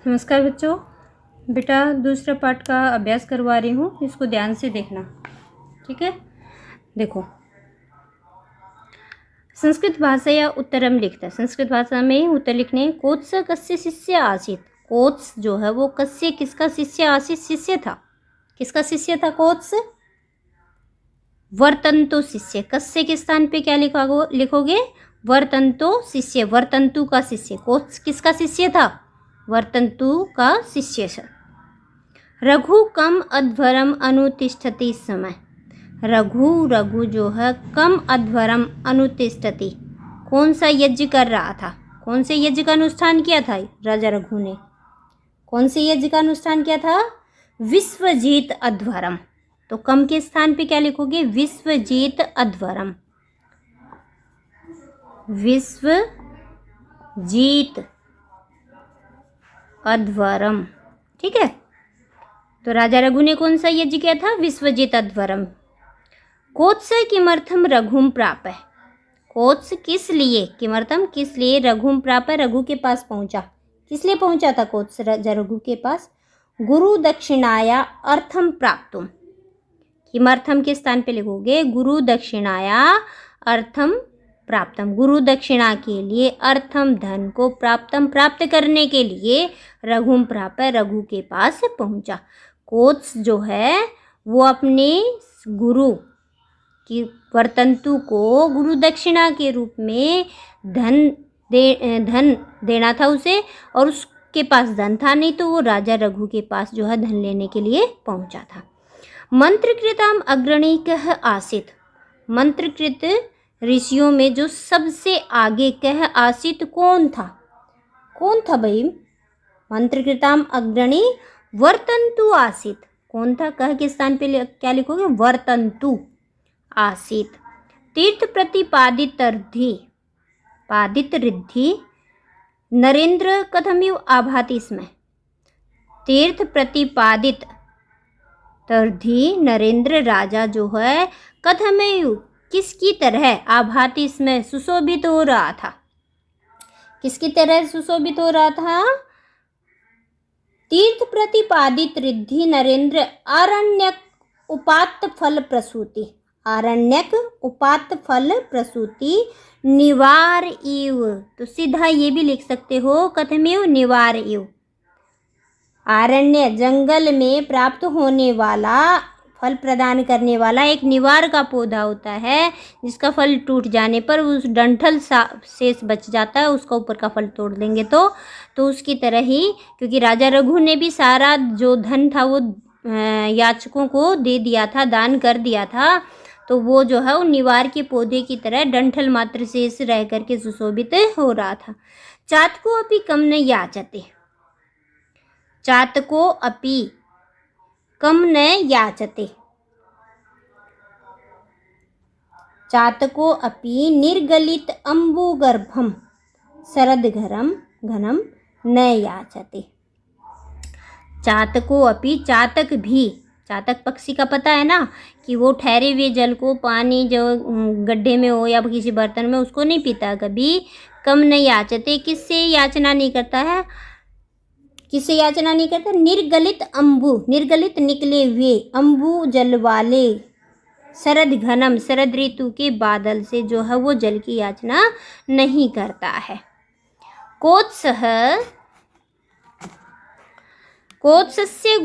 नमस्कार बच्चों। बेटा दूसरा पाठ का अभ्यास करवा रही हूँ, इसको ध्यान से देखना, ठीक है। देखो, संस्कृत भाषा उत्तरम लिखता है। संस्कृत भाषा में उत्तर लिखने कोत्स कस्य शिष्य आसीत। कोत्स जो है वो कस्य किसका शिष्य आसीत, शिष्य था। किसका शिष्य था कोत्स? वर्तंतु शिष्य। कस्य के स्थान पे क्या लिखोगे? वर्तंतु शिष्य, वर्तंतु का शिष्य। कोत्स किसका शिष्य था? वर्तंतु का शिष्य है। रघु कम अध्वरम अनुतिष्ठति समय। रघु जो है कम अध्वरम अनुतिष्ठति, कौन सा यज्ञ कर रहा था? कौन से यज्ञ का अनुष्ठान किया था राजा रघु ने? कौन से यज्ञ का अनुष्ठान किया था? विश्वजीत अध्वरम। तो कम के स्थान पे क्या लिखोगे? विश्वजीत अध्वरम। विश्वजीत अध्वरम, ठीक है। तो राजा रघु ने कौन सा यज्ञ किया था? विश्वजीत अध्वरम। कोत्स किमर्थम रघुम प्राप है। कोत्स किस लिए, किमर्थम किस लिए, रघुम प्राप है रघु के पास पहुंचा। किस लिए पहुंचा था कोत्स राजा रघु के पास? गुरु दक्षिणाया अर्थम प्राप्तुम। किमर्थम के स्थान पे लिखोगे? गुरु दक्षिणाया अर्थम प्राप्तम। गुरु दक्षिणा के लिए, अर्थम धन को, प्राप्तम प्राप्त करने के लिए रघुम प्राप है रघु के पास पहुंचा। कोत्स जो है वो अपने गुरु की वर्तंतु को गुरु दक्षिणा के रूप में धन देना था उसे, और उसके पास धन था नहीं, तो वो राजा रघु के पास जो है धन लेने के लिए पहुंचा था। मंत्रकृताम अग्रणी कह आसित। मंत्रकृत ऋषियों में जो सबसे आगे कह आसित कौन था? कौन था भाई? मंत्रकृताम अग्रणी वर्तंतु आसित। कौन था? कह के स्थान पे क्या लिखोगे? वर्तंतु आसित। तीर्थ प्रतिपादित रिद्धि, पादित रिद्धि नरेंद्र कथमिव आभाति इसमें। तीर्थ प्रतिपादित तर्धि नरेंद्र राजा जो है कथमेयु किसकी तरह, आभाति इसमें सुशोभित हो रहा था। किसकी तरह सुशोभित हो रहा था? तीर्थ प्रतिपादित रिद्धि नरेंद्र आरण्यक उपात्त फल प्रसूति। आरण्यक उपात्त फल प्रसूति निवार इव। तो सीधा ये भी लिख सकते हो, कथमेव निवार इव। आरण्य जंगल में प्राप्त होने वाला, फल प्रदान करने वाला एक निवार का पौधा होता है, जिसका फल टूट जाने पर उस डंठल शेष बच जाता है, उसका ऊपर का फल तोड़ देंगे तो उसकी तरह ही, क्योंकि राजा रघु ने भी सारा जो धन था वो याचकों को दे दिया था, दान कर दिया था, तो वो जो है वो निवार के पौधे की तरह डंठल मात्र शेष रह करके सुशोभित हो रहा था। चातको अपि कम न याचते। चातको अपि कम न याचते। चातको अपि निर्गलित अम्बुगर्भम शरदघरम घनम न याचते। चातको अपि, चातक भी, चातक पक्षी का पता है ना कि वो ठहरे हुए जल को, पानी जो गड्ढे में हो या किसी बर्तन में, उसको नहीं पीता कभी। कम न याचते, किससे याचना नहीं करता है? किससे याचना नहीं करता? निर्गलित अम्बु, निर्गलित निकले हुए, अम्बु जल वाले, शरद घनम शरद ऋतु के बादल से जो है वो जल की याचना नहीं करता है। कोत्सस्य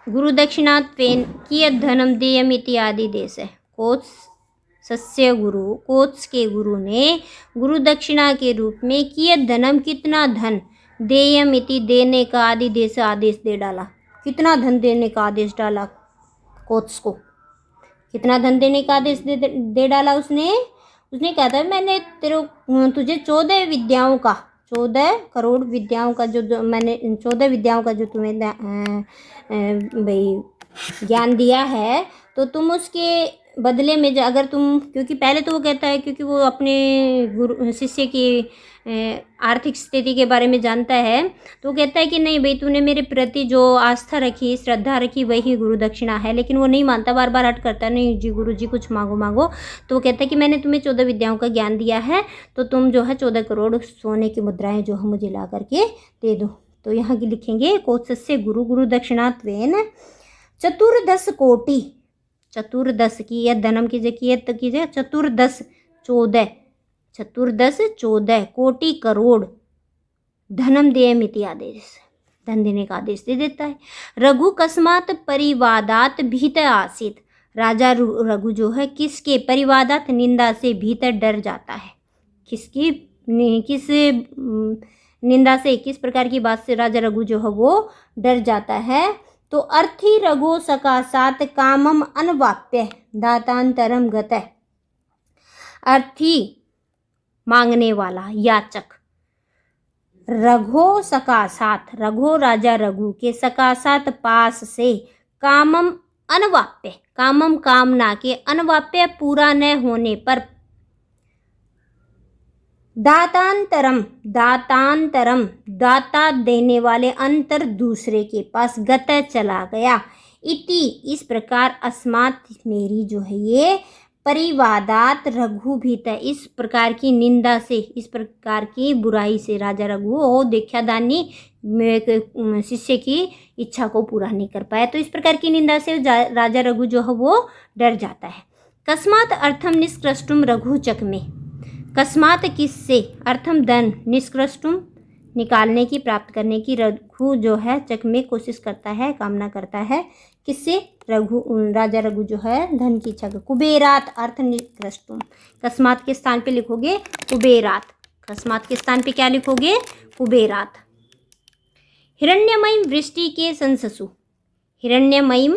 गुरु दक्षिणात्वेन कियत् धनम देयम इत्यादि देश है। कोत्सस्य गुरु, कोत्स के गुरु ने गुरु दक्षिणा के रूप में कियत् धनम कितना धन, देयम इति देने का, आदि देश आदेश दे डाला। कितना धन देने का आदेश डाला कोत्स को? कितना धन देने का आदेश दे डाला उसने? उसने कहा था मैंने तुझे 14 विद्याओं का, 14 करोड़ विद्याओं का जो मैंने 14 विद्याओं का जो तुम्हें भाई ज्ञान दिया है, तो तुम उसके बदले में अगर तुम, क्योंकि पहले तो वो कहता है, क्योंकि वो अपने गुरु शिष्य की आर्थिक स्थिति के बारे में जानता है, तो वो कहता है कि नहीं भाई, तूने मेरे प्रति जो आस्था रखी, श्रद्धा रखी, वही गुरु दक्षिणा है। लेकिन वो नहीं मानता, बार बार हट करता, नहीं जी गुरु जी कुछ मांगो मांगो। तो वो कहता है कि मैंने तुम्हें 14 विद्याओं का ज्ञान दिया है, तो तुम जो है 14 करोड़ सोने की मुद्राएं जो है मुझे ला करके दे दो। तो यहाँ की लिखेंगे कोत्सस्य गुरु गुरु दक्षिणात्वेन चतुर्दश कोटि, चतुर्दश की यह धनम की जगह चतुर्दश 14, चतुर्दश 14 कोटि करोड़ धनम देयमिति आदेश, धन देने का आदेश दे देता है। रघु कस्मात परिवादात भीत आसीत, राजा रघु जो है किसके परिवादात निंदा से भीतर डर जाता है, किसकी किस निंदा से, किस प्रकार की बात से राजा रघु जो है वो डर जाता है। तो अर्थी रघु सकाशात कामम अनवाप्य दातांतरम गतः, अर्थी मांगने वाला याचक, रघो सकाशात, रघो राजा रघु के सकाशात पास से, कामम अनवाप्य, कामम कामना के, अनवाप्य पूरा न होने पर, दातांतरम, दातांतरम दाता देने वाले, अंतर दूसरे के पास, गत चला गया, इति इस प्रकार, अस्मात् मेरी जो है ये, परिवादात रघु भीत, इस प्रकार की निंदा से, इस प्रकार की बुराई से राजा रघु वो दीक्षादानी शिष्य की इच्छा को पूरा नहीं कर पाया, तो इस प्रकार की निंदा से राजा रघु जो है वो डर जाता है। कस्मात अर्थम निष्कृष्टुम रघु चक्मे, कस्मात किससे, अर्थम धन, निष्कृष्टुम निकालने की, प्राप्त करने की, रघु जो है चक्मे कोशिश करता है, कामना करता है, किससे, रघु राजा रघु जो है धन की इच्छा, कुबेरात अर्थ निष्कृष्टुम, कस्मात के स्थान पे लिखोगे कुबेरात, कस्मात के स्थान पे क्या लिखोगे, कुबेरात। हिरण्यमयी वृष्टि के संससु, हिरण्यमयी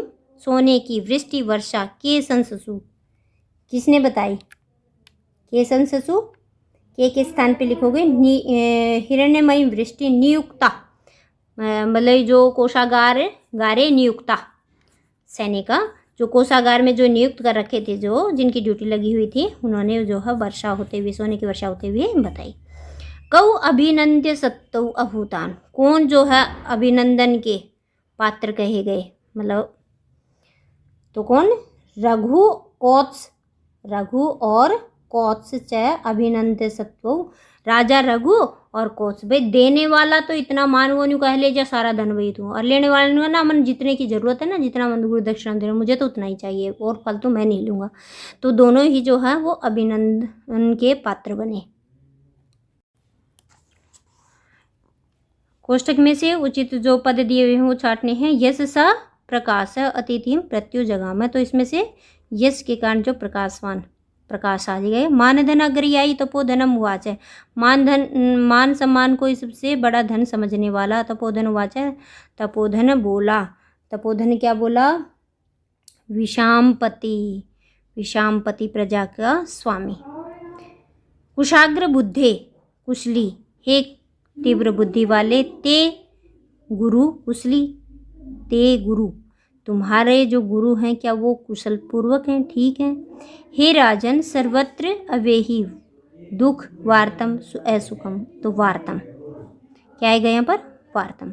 सोने की, वृष्टि वर्षा, के संससु किसने बताई, के संससु के स्थान पे लिखोगे हिरण्यमयी वृष्टि नियुक्ता, मतलब जो कोषागार गारे नियुक्ता, सैनिका जो कोषागार में जो नियुक्त कर रखे थे, जो जिनकी ड्यूटी लगी हुई थी, उन्होंने जो है वर्षा होते हुए, सोने की वर्षा होते हुए बताई। कौ अभिनंद्य सत्तौ अभूतान, कौन जो है अभिनंदन के पात्र कहे गए, मतलब तो कौन, रघु कौत्स, रघु और कौत्स च अभिनंद्य सत्व, राजा रघु और कौत्स, भाई देने वाला तो इतना मान वो नहीं कह ले जा सारा धन वही तू, और लेने वाले ने ना मन जितने की जरूरत है ना, जितना मन गुरु दक्षिणा दे रहा मुझे तो उतना ही चाहिए और फल तो मैं नहीं लूँगा, तो दोनों ही जो है वो अभिनंदन के पात्र बने। कोष्टक में से उचित जो पद दिए हुए हैं वो छाटने हैं। यश सा प्रकाश अतिथि प्रत्यु जगाम, तो इसमें से यश के कारण जो प्रकाशवान, प्रकाश आ गए। मान धन अग्रयाई तपोधनम उवाच, मान धन, मान सम्मान को सबसे बड़ा धन समझने वाला, तपोधन उवाच, तपोधन बोला, तपोधन क्या बोला, विषामपति, विषामपति प्रजा का स्वामी। कुशाग्र बुद्धे, कुशली, हे तीव्र बुद्धि वाले, ते गुरु, कुशली, ते गुरु, तुम्हारे जो गुरु हैं क्या वो कुशल पूर्वक हैं, ठीक हैं। हे राजन सर्वत्र अवेही दुख वार्तम असुखम, तो वार्तम क्या आएगा यहाँ पर, वार्तम।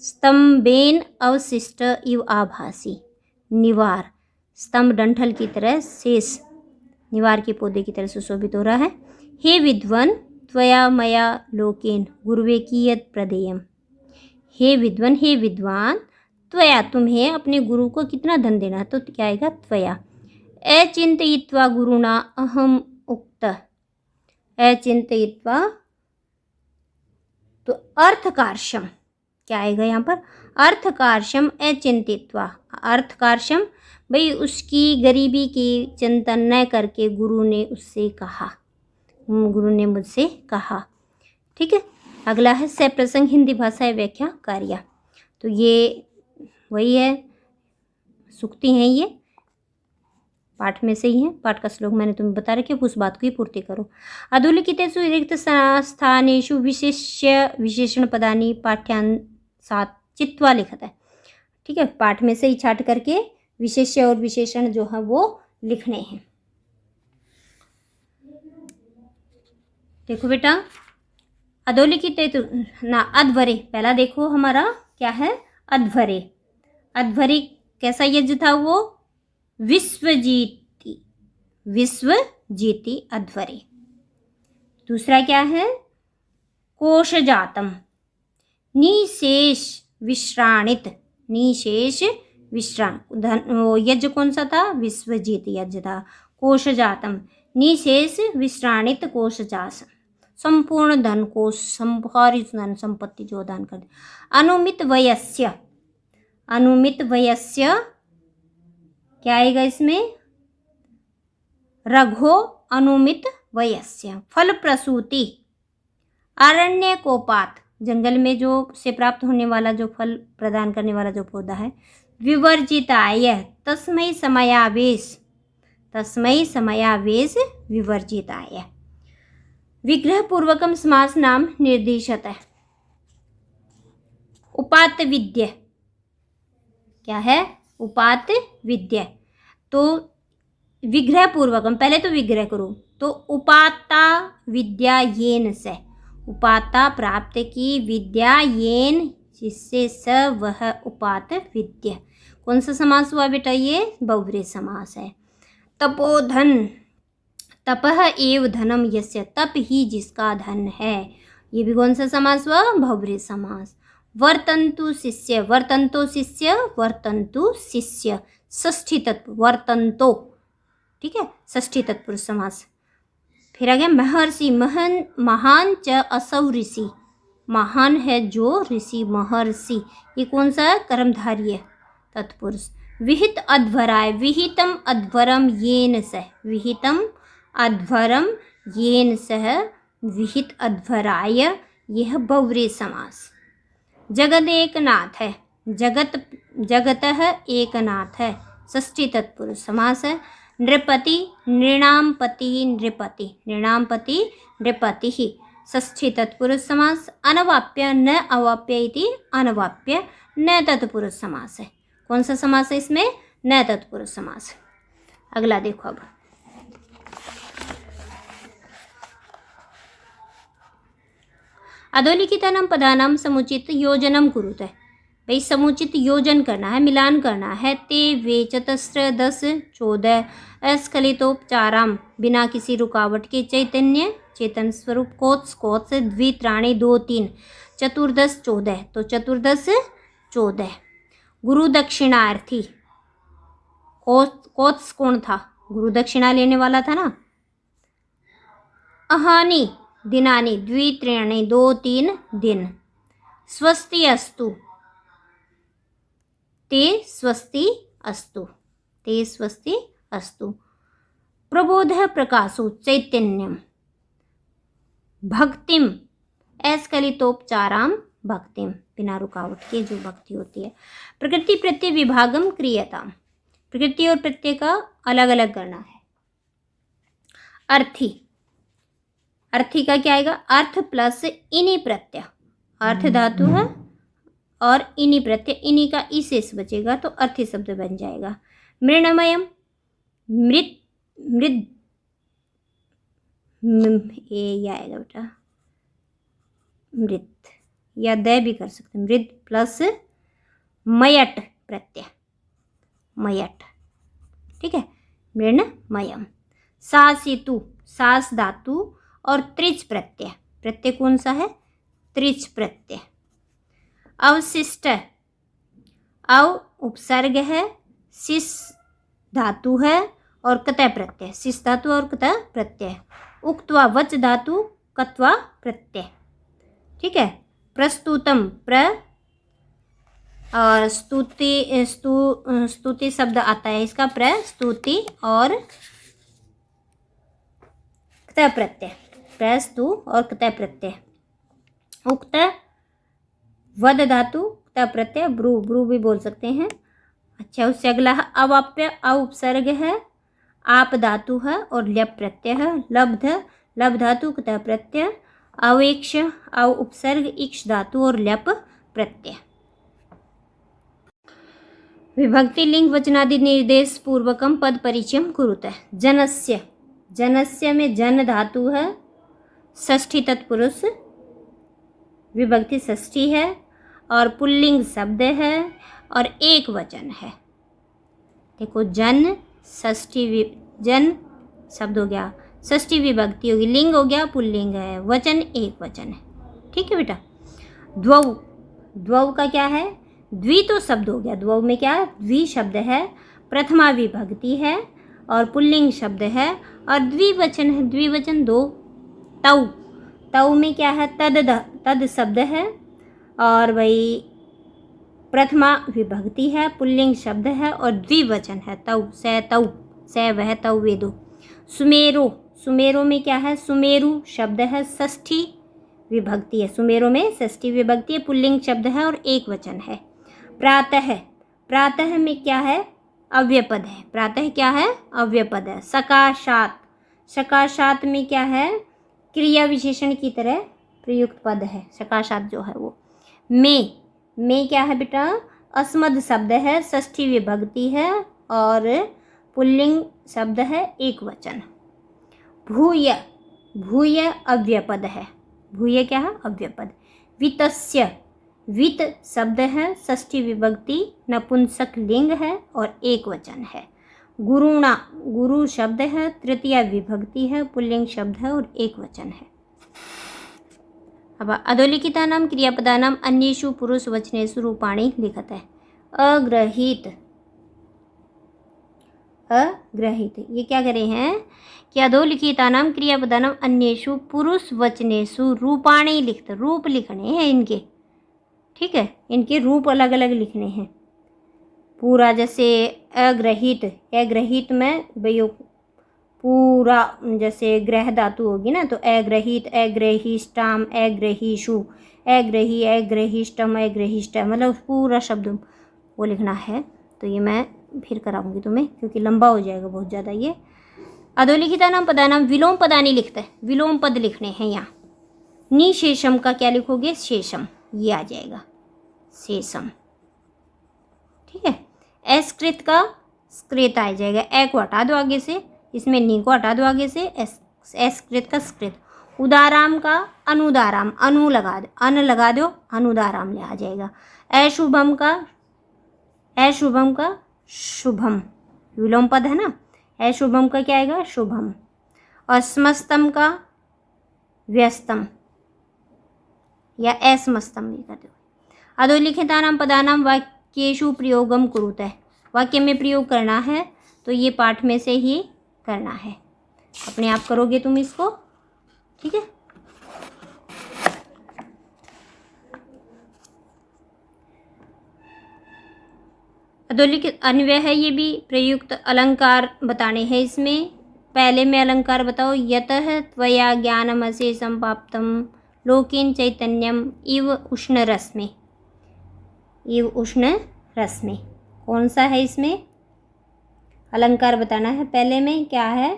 स्तंभेन अवशिष्ट इव आभासी, निवार, स्तंभ डंठल की तरह, शेष निवार के पौधे की तरह सुशोभित हो रहा है। हे विद्वन त्वया मया लोकेन गुरुवे की यद प्रदेयम, हे विद्वन, हे विद्वान, त्वया तुम्हें अपने गुरु को कितना धन देना है, तो क्या आएगा, त्वया। अचिंतयित्वा गुरुणा अहम उक्त, अचिंतयित्वा तो अर्थकार्षम, क्या आएगा यहाँ पर, अर्थकार्षम अचिंतित्वा, अर्थकार्षम भाई उसकी गरीबी की चिंतन न करके गुरु ने उससे कहा, गुरु ने मुझसे कहा, ठीक है। अगला है सप्रसंग हिंदी भाषा व्याख्या कार्य, तो ये वही है, सूक्ति हैं ये, पाठ में से ही है, पाठ का श्लोक मैंने तुम्हें बता रखे, उस बात को ही पूर्ति करो। अधोलिखितेषु रिक्त स्थानेषु विशेष्य विशेषण पदानि पाठ्यांशात् चित्वा लिखत है, ठीक है, पाठ में से ही छाट करके विशेष्य और विशेषण जो है वो लिखने हैं। देखो बेटा, अधोलिखित ना अध्वरे, पहला देखो हमारा क्या है, अध्वरे, अध्वरी कैसा यज्ञ था वो, विश्वजीति, विश्वजीति अध्वरे। दूसरा क्या है, कोशजातम, निशेष विश्राणित, निशेष विश्राम, यज्ञ कौन सा था? विश्वजीत यज्ञ था। कोशजातम, निशेष विश्राणित कोशजासम, संपूर्ण धन को, संभारी धन संपत्ति जो दान कर दे। अनुमित वयस्य, अनुमित वयस्य क्या आएगा इसमें? रघो अनुमित वयस्य। फल प्रसूति, अरण्यकोपात, जंगल में जो से प्राप्त होने वाला जो फल प्रदान करने वाला जो पौधा है। विवर्जिताय, तस्मै समयावेश, तस्मै समयावेश विवर्जिताय। विग्रह पूर्वकम समास नाम निर्दिशत है। उपात्त विद्य, क्या है? उपात्त विद्य। तो विग्रह पूर्वकम, पहले तो विग्रह करो, तो उपात्ता विद्या येन से, उपात्ता प्राप्त की, विद्या येन जिससे, स वह उपात्त विद्या। कौन सा समास हुआ बेटा? ये बहुव्रीहि समास है। तपोधन, तपः एव धनम यस्य, तप ही जिसका धन है, ये भी कौन सा समास हुआ? बहुव्रीहि समास। वर्तन्तु शिष्य, वर्तन्तो शिष्य, वर्तन्तु शिष्य, षष्ठी तत्पुरुष, वर्तन्तो, ठीक है, षष्ठी तत्पुरुष समास। फिर आगे महर्षि, महन महान च असौ ऋषि, महान है जो ऋषि, महर्षि, ये कौन सा है? कर्मधारी है, तत्पुरुष। विहित अध्वराय, विहितम अध्वरम येन सह, विहितम अध्वरम येन सह, विहित अध्वराय, यह बहुव्रीहि समास। जगद एक नाथ है, जगत, जगतः एक नाथ है, षष्ठी तत्पुरुष समास है। नृपति, नृणाम पति नृपति, नृणाम पति नृपति ही, षष्ठी तत्पुरुष समास। अनवाप्य, न अवाप्य इति अनवाप्य, न तत्पुरुष समास है। कौन सा समास है इसमें? न तत्पुरुष समास। अगला देखो अब, अधोलिखितानां पदानां समुचित योजनम कुरुते, भाई समुचित योजन करना है, मिलान करना है। ते वे चतस्र 10 14 अस्खलितोपचाराम, बिना किसी रुकावट के, चैतन्य चेतन स्वरूप, कोत्स कोत्स, द्वित्राणी 2 3, चतुर्दश 14, तो चतुर्दश 14। गुरु दक्षिणार्थी, कोत्स कौन था? गुरु दक्षिणा लेने वाला था ना। अहानि दिनानि, द्वित्रीणि 2 3 दिन। स्वस्ति अस्तु, ते स्वस्ति अस्तु, ते स्वस्ति अस्तु। प्रबोधः प्रकाशो, चैतन्यम। भक्तिम, अस्खलितोपचाराम भक्तिम, बिना रुकावट के जो भक्ति होती है। प्रकृति प्रत्यय विभागम क्रियताम, प्रकृति और प्रत्यय का अलग अलग करना है। अर्थी, अर्थी का क्या आएगा? अर्थ प्लस इनि प्रत्यय, अर्थ धातु है और इनि प्रत्यय, इनि का ई शेष बचेगा तो अर्थी शब्द बन जाएगा। मृणमयम, मृत, मृद, ये आएगा बेटा मृत, या द भी कर सकते हैं। मृद प्लस मयट प्रत्यय, मयट, ठीक है, मृणमयम। सासितु, सास धातु और त्रिच प्रत्यय, प्रत्यय कौन सा है? त्रिच प्रत्यय। अवशिष्ट, अव उपसर्ग है, शिष धातु है और कतः प्रत्यय, शिष धातु और कतः प्रत्यय। उक्त्वा, वच धातु, कत्वा प्रत्यय, ठीक है। प्रस्तुतम, प्र और स्तुति, स्तुति शब्द आता है इसका, प्रस्तुति और कतः प्रत्यय, प्रस्तु और कतः प्रत्यय। उक्त, वद धातु, कतः प्रत्यय, ब्रू, ब्रू भी बोल सकते हैं। अच्छा, उससे अगला है अवाप्य, उपसर्ग है, आप धातु है और ल्यप प्रत्यय है। लब्ध, लब धातु, कतः प्रत्यय। अवेक्ष, अव उपसर्ग, इक्ष धातु और ल्यप प्रत्यय। विभक्ति लिंग वचनादि निर्देश पूर्वकम पद परिचयम कुरुते। जनस्य, जनस्य में जन धातु है, षष्ठी तत्पुरुष, विभक्ति षष्ठी है और पुल्लिंग शब्द है और एक वचन है। देखो, जन षष्ठी, जन शब्द हो गया, षष्ठी विभक्ति होगी, लिंग हो गया, पुल्लिंग है, वचन एक वचन है, ठीक है बेटा। द्वौ, द्वौ का क्या है, द्वि तो शब्द हो गया, द्वौ में क्या है, द्वि शब्द है, प्रथमा विभक्ति है और पुल्लिंग शब्द है और द्विवचन है, द्विवचन दो। तौ, तौ में क्या है, तद शब्द है और वही प्रथमा विभक्ति है, पुल्लिंग शब्द है और द्विवचन है, तौ, से वह तौ वे दो। सुमेरो, सुमेरो में क्या है, सुमेरु शब्द है, षष्ठी विभक्ति है, सुमेरो में षष्ठी विभक्ति है, पुल्लिंग शब्द है और एक वचन है। प्रातः, प्रातः में क्या है, अव्ययपद है, प्रातः क्या है, अव्ययपद है। सकाशात, सकाशात में क्या है, क्रिया विशेषण की तरह प्रयुक्त पद है, सकाशात जो है वो। में क्या है बेटा, अस्मद शब्द है, षष्ठी विभक्ति है और पुल्लिंग शब्द है, एक वचन। भूय, भूय अव्ययपद है, भूय क्या है, अव्ययपद। वितस्य, वित शब्द है, षष्ठी विभक्ति, नपुंसक लिंग है और एक वचन है। गुरुणा, गुरु शब्द है, तृतीया विभक्ति है, पुल्लिंग शब्द है और एक वचन है। अब अधोलिखितानां क्रियापदानां अन्येषु पुरुषवचनेषु रूपाणि लिखते। अग्रहित, अग्रहित ये क्या करे हैं कि अधोलिखितानां क्रियापदानां अन्येषु पुरुषवचनेषु रूपाणि लिखते, रूप लिखने हैं इनके, ठीक है, इनके रूप अलग अलग लिखने हैं पूरा। जैसे अग्रहित, अग्रहित में भाई पूरा जैसे ग्रह धातु होगी ना, तो अग्रहित, अग्रहिष्टाम, अग्रहिषु, अग्रही, अग्रहिष्टम, अग्रहिष्ट, मतलब पूरा शब्द वो लिखना है। तो ये मैं फिर कराऊंगी तुम्हें क्योंकि लंबा हो जाएगा बहुत ज़्यादा ये। अधोलिखितानां पदानां विलोम पदानि लिखते हैं, विलोम पद लिखने हैं यहाँ। निशेषम का क्या लिखोगे, शेषम, ये आ जाएगा शेषम, ठीक है। एस्कृत का स्कृत आ जाएगा, ए को हटा दो आगे से, इसमें नी को हटा दो आगे से, एस्कृत का स्कृत। उदाराम का अनुदाराम, अनु लगा दो, अन लगा दो, अनुदाराम ले आ जाएगा। अशुभम का, अशुभम का शुभम, विलोम पद है ना, अशुभम का क्या आएगा, शुभम। और समस्तम का व्यस्तम या असमस्तम भी कर दो। अधोलिखितानां पदानां वाक्येषु प्रयोगम कुरुते, वाक्य में प्रयोग करना है तो ये पाठ में से ही करना है, अपने आप करोगे तुम इसको, ठीक है। अधोलिखित अन्वय है, ये भी प्रयुक्त अलंकार बताने हैं इसमें। पहले में अलंकार बताओ। यतः त्वया ज्ञानम अशेषम प्राप्तम लोकेन चैतन्यम इव उष्ण रश्मि, इव उष्ण रश्मि कौन सा है इसमें अलंकार बताना है। पहले में क्या है,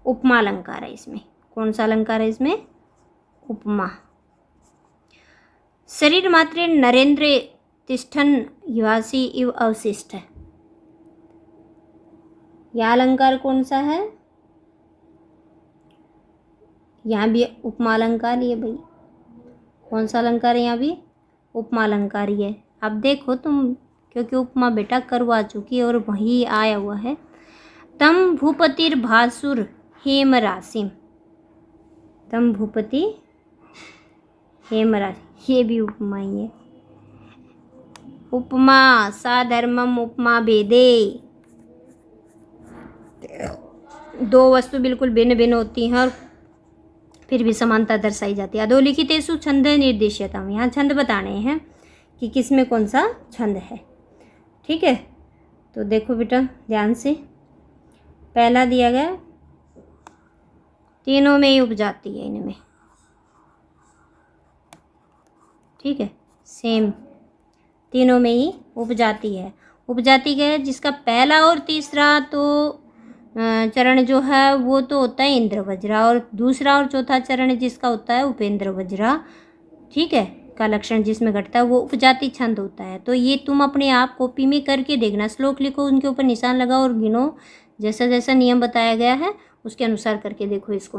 उपमा अलंकार है इसमें। कौन सा अलंकार है इसमें, उपमा। शरीर मात्रे नरेंद्र तिष्ठन युवासी इव अवशिष्ट, यह अलंकार कौन सा है, यहाँ भी उपमा अलंकार ही है भाई। कौन सा अलंकार है, यहाँ भी उपमा अलंकार ही है। अब देखो तुम, क्योंकि उपमा बेटा करवा चुकी है और वही आया हुआ है। तम भूपतिर भासुर हेम राशिम, तम भूपति हेम राशि, ये भी उपमा ही है। उपमा साधर्मम उपमा भेदे, दो वस्तु बिल्कुल भिन्न भिन्न होती हैं और फिर भी समानता दर्शाई जाती है। अधोलिखितेषु छंद निर्देश्यताम, यहाँ छंद बताने हैं कि किस में कौन सा छंद है, ठीक है। तो देखो बेटा ध्यान से, पहला दिया गया तीनों में ही उपजाति है इनमें, ठीक है, सेम तीनों में ही उपजाति है। उपजाति क्या है, जिसका पहला और तीसरा तो चरण जो है वो तो होता है इंद्र वज्रा, और दूसरा और चौथा चरण जिसका होता है उपेंद्र वज्रा, ठीक है, का लक्षण जिसमें घटता है वो उपजाति छंद होता है। तो ये तुम अपने आप कॉपी में करके देखना, श्लोक लिखो, उनके ऊपर निशान लगाओ और गिनो, जैसा जैसा नियम बताया गया है उसके अनुसार करके देखो इसको।